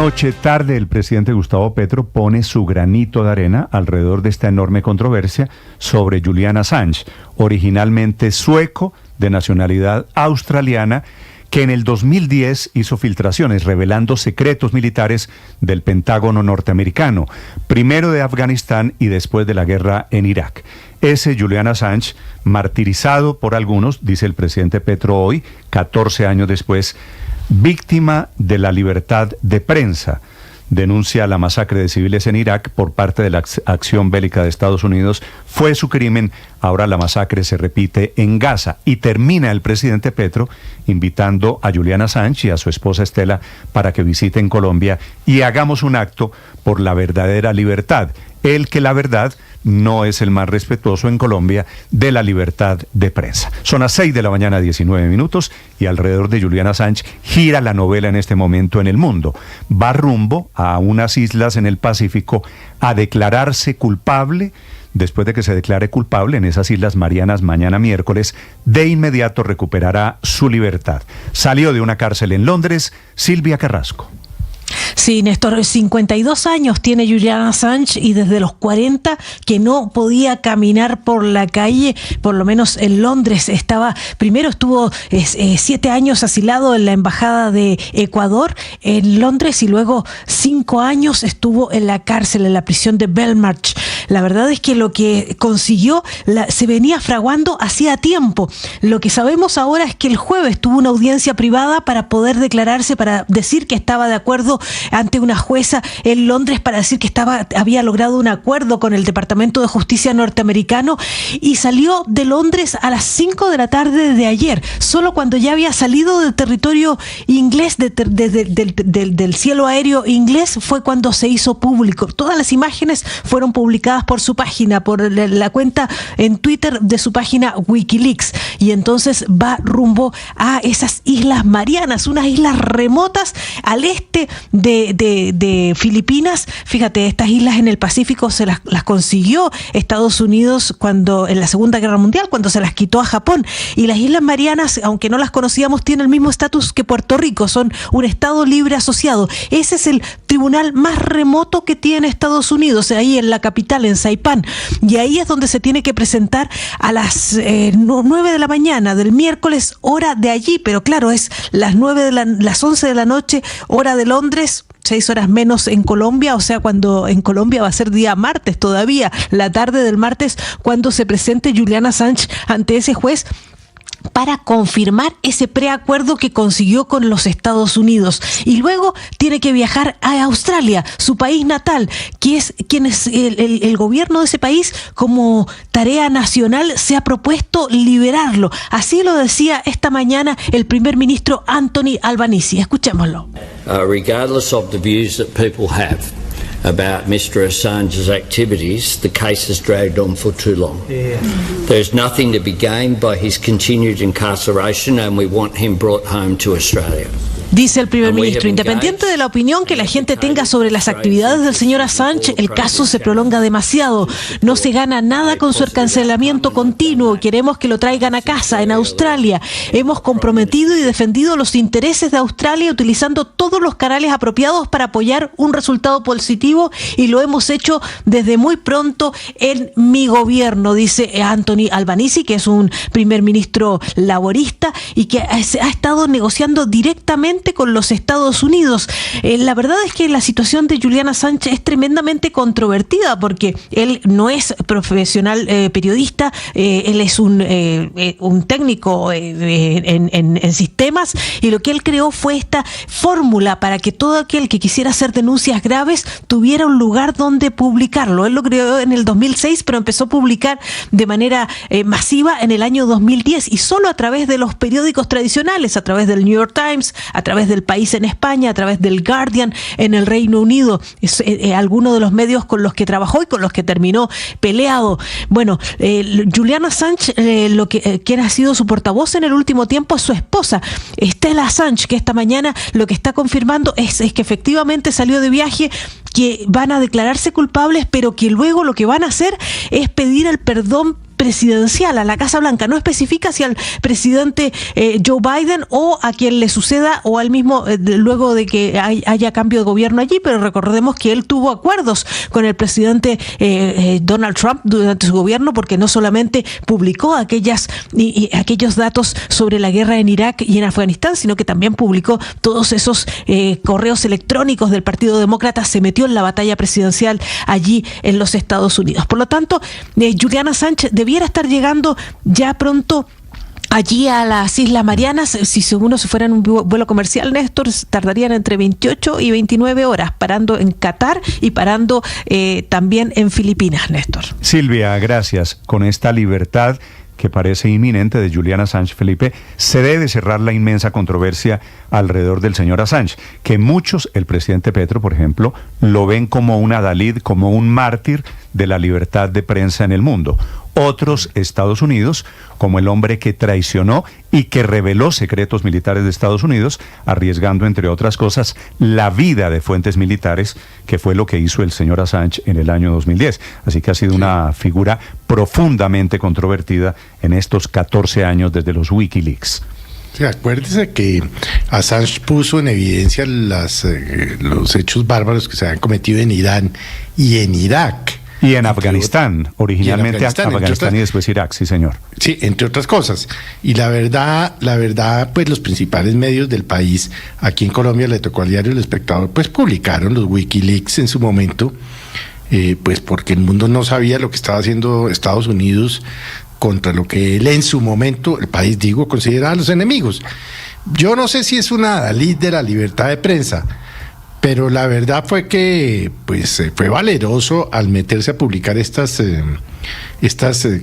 Anoche tarde el presidente Gustavo Petro pone su granito de arena alrededor de esta enorme controversia sobre Julian Assange, originalmente sueco, de nacionalidad australiana, que en el 2010 hizo filtraciones revelando secretos militares del Pentágono norteamericano, primero de Afganistán y después de la guerra en Irak. Ese Julian Assange, martirizado por algunos, dice el presidente Petro hoy, 14 años después, víctima de la libertad de prensa. Denuncia la masacre de civiles en Irak por parte de la acción bélica de Estados Unidos. Fue su crimen, ahora la masacre se repite en Gaza. Y termina el presidente Petro invitando a Julian Assange y a su esposa Estela para que visiten Colombia y hagamos un acto por la verdadera libertad. El que la verdad no es el más respetuoso en Colombia de la libertad de prensa. Son las 6 de la mañana, 19 minutos, y alrededor de Julian Assange gira la novela en este momento en el mundo. Va rumbo a unas islas en el Pacífico a declararse culpable. Después de que se declare culpable en esas Islas Marianas mañana miércoles, de inmediato recuperará su libertad. Salió de una cárcel en Londres, Silvia Carrasco. Sí, Néstor, 52 años tiene Julian Assange y desde los 40 que no podía caminar por la calle, por lo menos en Londres. Primero estuvo 7 años asilado en la Embajada de Ecuador en Londres y luego 5 años estuvo en la cárcel, en la prisión de Belmarsh. La verdad es que lo que consiguió se venía fraguando hacía tiempo. Lo que sabemos ahora es que el jueves tuvo una audiencia privada para poder declararse, para decir que estaba de acuerdo ante una jueza en Londres, para decir que había logrado un acuerdo con el Departamento de Justicia norteamericano, y salió de Londres a las 5 de la tarde de ayer, solo cuando ya había salido del territorio inglés, del cielo aéreo inglés, fue cuando se hizo público. Todas las imágenes fueron publicadas por su página, por la cuenta en Twitter de su página Wikileaks, y entonces va rumbo a esas Islas Marianas, unas islas remotas al este de Filipinas. Fíjate, estas islas en el Pacífico se las consiguió Estados Unidos en la Segunda Guerra Mundial, cuando se las quitó a Japón, y las Islas Marianas, aunque no las conocíamos, tienen el mismo estatus que Puerto Rico, son un estado libre asociado. Ese es el tribunal más remoto que tiene Estados Unidos, ahí en la capital, en Saipán, y ahí es donde se tiene que presentar a las 9 de la mañana del miércoles, hora de allí, pero claro, es las 11 de la noche, hora de Londres, 6 horas menos en Colombia, o sea, cuando en Colombia va a ser día martes todavía, la tarde del martes, cuando se presente Julian Assange ante ese juez para confirmar ese preacuerdo que consiguió con los Estados Unidos. Y luego tiene que viajar a Australia, su país natal, que es el gobierno de ese país, como tarea nacional, se ha propuesto liberarlo. Así lo decía esta mañana el primer ministro Anthony Albanese. Escuchémoslo. Regardless of the views that people have about Mr. Assange's activities, the case has dragged on for too long. There's nothing to be gained by his continued incarceration, and we want him brought home to Australia. Dice el primer ministro, independiente de la opinión que la gente tenga sobre las actividades del señor Assange, el caso se prolonga demasiado. No se gana nada con su encarcelamiento continuo. Queremos que lo traigan a casa, en Australia. Hemos comprometido y defendido los intereses de Australia utilizando todos los canales apropiados para apoyar un resultado positivo, y lo hemos hecho desde muy pronto en mi gobierno, dice Anthony Albanese, que es un primer ministro laborista y que ha estado negociando directamente con los Estados Unidos. La verdad es que la situación de Julian Assange es tremendamente controvertida, porque él no es profesional periodista, él es un técnico en sistemas, y lo que él creó fue esta fórmula para que todo aquel que quisiera hacer denuncias graves tuviera un lugar donde publicarlo. Él lo creó en el 2006, pero empezó a publicar de manera masiva en el año 2010, y solo a través de los periódicos tradicionales, a través del New York Times, a través del País en España, a través del Guardian en el Reino Unido. Es alguno de los medios con los que trabajó y con los que terminó peleado. Bueno, Julian Assange, quien ha sido su portavoz en el último tiempo, es su esposa, Stella Assange, que esta mañana lo que está confirmando es que efectivamente salió de viaje, que van a declararse culpables, pero que luego lo que van a hacer es pedir el perdón presidencial, a la Casa Blanca. No especifica si al presidente Joe Biden o a quien le suceda o al mismo luego de que haya cambio de gobierno allí, pero recordemos que él tuvo acuerdos con el presidente Donald Trump durante su gobierno, porque no solamente publicó aquellos datos sobre la guerra en Irak y en Afganistán, sino que también publicó todos esos correos electrónicos del Partido Demócrata, se metió en la batalla presidencial allí en los Estados Unidos. Por lo tanto, Julian Assange debiera estar llegando ya pronto allí a las Islas Marianas. Si según se fuera en un vuelo comercial, Néstor, tardarían entre 28 y 29 horas, parando en Qatar y parando también en Filipinas, Néstor. Silvia, gracias. Con esta libertad que parece inminente de Julian Assange, Felipe, se debe cerrar la inmensa controversia alrededor del señor Assange, que muchos, el presidente Petro, por ejemplo, lo ven como un adalid, como un mártir de la libertad de prensa en el mundo. Otros, Estados Unidos, como el hombre que traicionó y que reveló secretos militares de Estados Unidos, arriesgando, entre otras cosas, la vida de fuentes militares, que fue lo que hizo el señor Assange en el año 2010. Así que ha sido una figura profundamente controvertida en estos 14 años desde los WikiLeaks. Sí, acuérdese que Assange puso en evidencia los hechos bárbaros que se habían cometido en Irán y en Irak. Y en Afganistán, originalmente Afganistán y después Irak, sí señor. Sí, entre otras cosas. Y la verdad, pues los principales medios del país, aquí en Colombia le tocó al diario El Espectador, pues publicaron los WikiLeaks en su momento, pues porque el mundo no sabía lo que estaba haciendo Estados Unidos contra lo que él en su momento, el país, consideraba a los enemigos. Yo no sé si es una adalid de la libertad de prensa, pero la verdad fue que pues fue valeroso al meterse a publicar estas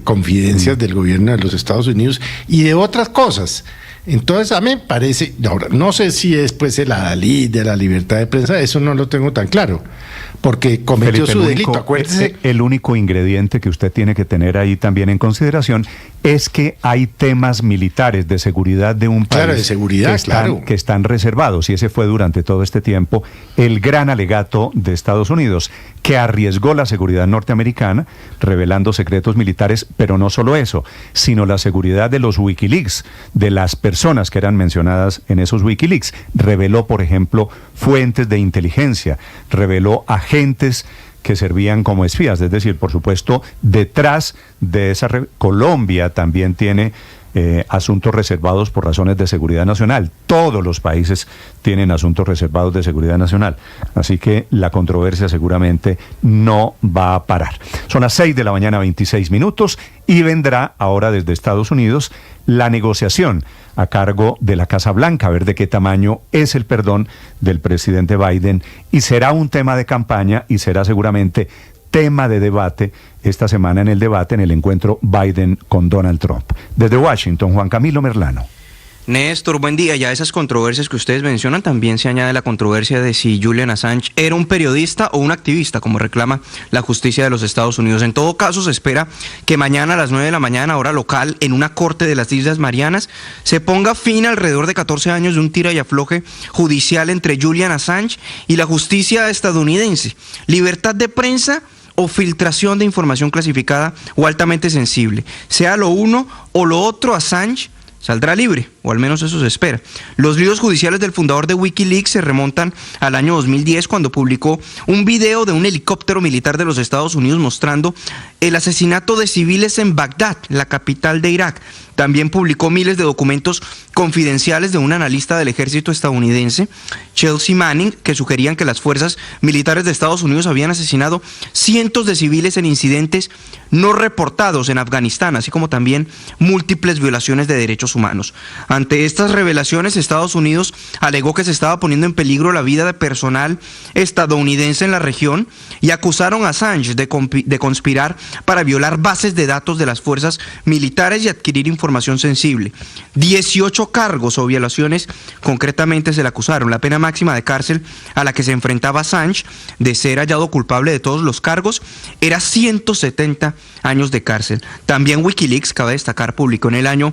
confidencias del gobierno de los Estados Unidos y de otras cosas. Entonces a mí me parece, ahora no sé si es pues el adalid de la libertad de prensa, eso no lo tengo tan claro, porque cometió Felipe, su delito. Acuérdese. El único ingrediente que usted tiene que tener ahí también en consideración es que hay temas militares de seguridad de un país, claro, de seguridad, que están reservados, y ese fue durante todo este tiempo el gran alegato de Estados Unidos, que arriesgó la seguridad norteamericana revelando secretos militares, pero no solo eso, sino la seguridad de los WikiLeaks, de las personas que eran mencionadas en esos WikiLeaks. Reveló, por ejemplo, fuentes de inteligencia, reveló agentes que servían como espías, es decir, por supuesto, detrás de esa Colombia también tiene asuntos reservados por razones de seguridad nacional. Todos los países tienen asuntos reservados de seguridad nacional. Así que la controversia seguramente no va a parar. Son las 6 de la mañana, 26 minutos, y vendrá ahora desde Estados Unidos la negociación a cargo de la Casa Blanca, a ver de qué tamaño es el perdón del presidente Biden, y será un tema de campaña y será seguramente tema de debate esta semana en el encuentro Biden con Donald Trump. Desde Washington, Juan Camilo Merlano. Néstor, buen día. Ya a esas controversias que ustedes mencionan también se añade la controversia de si Julian Assange era un periodista o un activista, como reclama la justicia de los Estados Unidos. En todo caso, se espera que mañana a las 9 de la mañana, hora local, en una corte de las Islas Marianas, se ponga fin a alrededor de 14 años de un tira y afloje judicial entre Julian Assange y la justicia estadounidense. Libertad de prensa o filtración de información clasificada o altamente sensible. Sea lo uno o lo otro, Assange saldrá libre, o al menos eso se espera. Los líos judiciales del fundador de WikiLeaks se remontan al año 2010, cuando publicó un video de un helicóptero militar de los Estados Unidos mostrando el asesinato de civiles en Bagdad, la capital de Irak. También publicó miles de documentos confidenciales de un analista del ejército estadounidense, Chelsea Manning, que sugerían que las fuerzas militares de Estados Unidos habían asesinado cientos de civiles en incidentes no reportados en Afganistán, así como también múltiples violaciones de derechos humanos. Ante estas revelaciones, Estados Unidos alegó que se estaba poniendo en peligro la vida de personal estadounidense en la región y acusaron a Assange de conspirar para violar bases de datos de las fuerzas militares y adquirir información sensible. 18 cargos o violaciones concretamente se le acusaron. La pena máxima de cárcel a la que se enfrentaba Assange, de ser hallado culpable de todos los cargos, era 170 años de cárcel. También WikiLeaks, cabe destacar, publicó en el año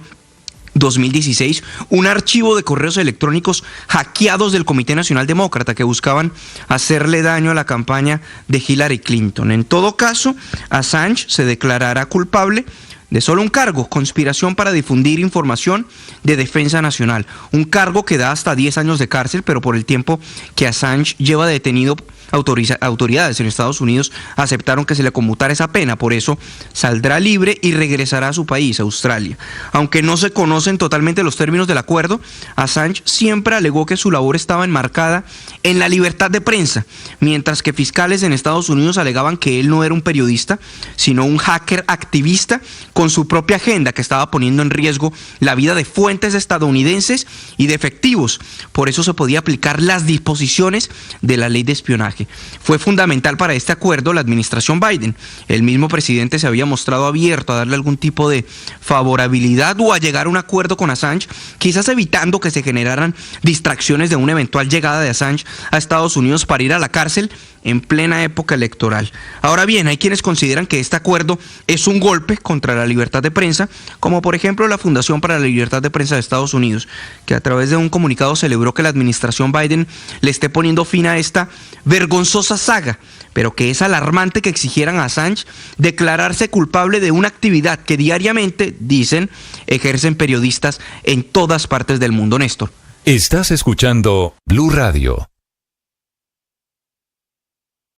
2016 un archivo de correos electrónicos hackeados del Comité Nacional Demócrata que buscaban hacerle daño a la campaña de Hillary Clinton. En todo caso, Assange se declarará culpable de solo un cargo, conspiración para difundir información de defensa nacional. Un cargo que da hasta 10 años de cárcel, pero por el tiempo que Assange lleva detenido, autoridades en Estados Unidos aceptaron que se le conmutara esa pena. Por eso saldrá libre y regresará a su país, Australia. Aunque no se conocen totalmente los términos del acuerdo, Assange siempre alegó que su labor estaba enmarcada en la libertad de prensa, mientras que fiscales en Estados Unidos alegaban que él no era un periodista, sino un hacker activista con su propia agenda que estaba poniendo en riesgo la vida de fuentes estadounidenses y de efectivos. Por eso se podía aplicar las disposiciones de la ley de espionaje. Fue fundamental para este acuerdo la administración Biden. El mismo presidente se había mostrado abierto a darle algún tipo de favorabilidad o a llegar a un acuerdo con Assange, quizás evitando que se generaran distracciones de una eventual llegada de Assange a Estados Unidos para ir a la cárcel en plena época electoral. Ahora bien, hay quienes consideran que este acuerdo es un golpe contra la libertad de prensa, como por ejemplo la Fundación para la Libertad de Prensa de Estados Unidos, que a través de un comunicado celebró que la administración Biden le esté poniendo fin a esta vergonzosa saga, pero que es alarmante que exigieran a Assange declararse culpable de una actividad que diariamente, dicen, ejercen periodistas en todas partes del mundo. Néstor. Estás escuchando Blue Radio.